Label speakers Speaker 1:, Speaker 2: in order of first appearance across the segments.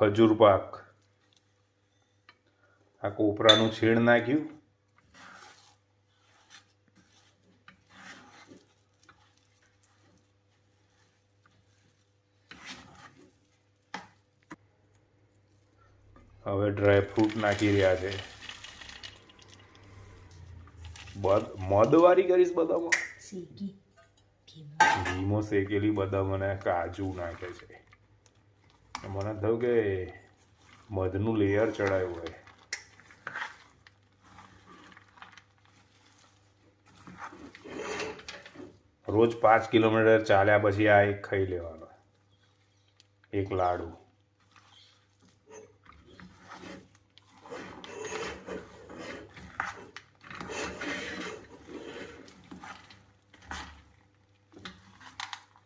Speaker 1: ખજૂર પાક, આ કોપરાનું છીણ નાખ્યું, હવે ડ્રાય ફ્રૂટ નાખી રહ્યા છે. મધવારી કરીશ બદામમાં, ઘીમાં શેકેલી બદામ અને કાજુ નાખે છે. મને થયું કે મધનું લેયર ચડાવ્યું હોય. રોજ 5 કિલોમીટર ચાલ્યા પછી આ એક ખાઈ લેવાનો, એક લાડુ.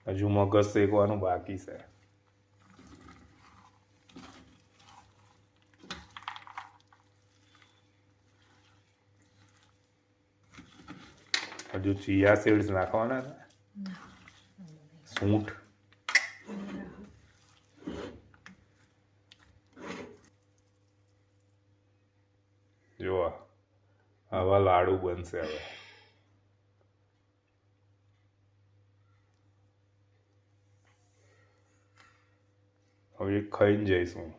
Speaker 1: હજુ મગજ શેકવાનું બાકી છે. હજુ ચિયા સીડ્સ નાખવાના છે, સૂંઠ. જો આવા લાડુ બનશે હવે. હવે ખાઈને જઈશું.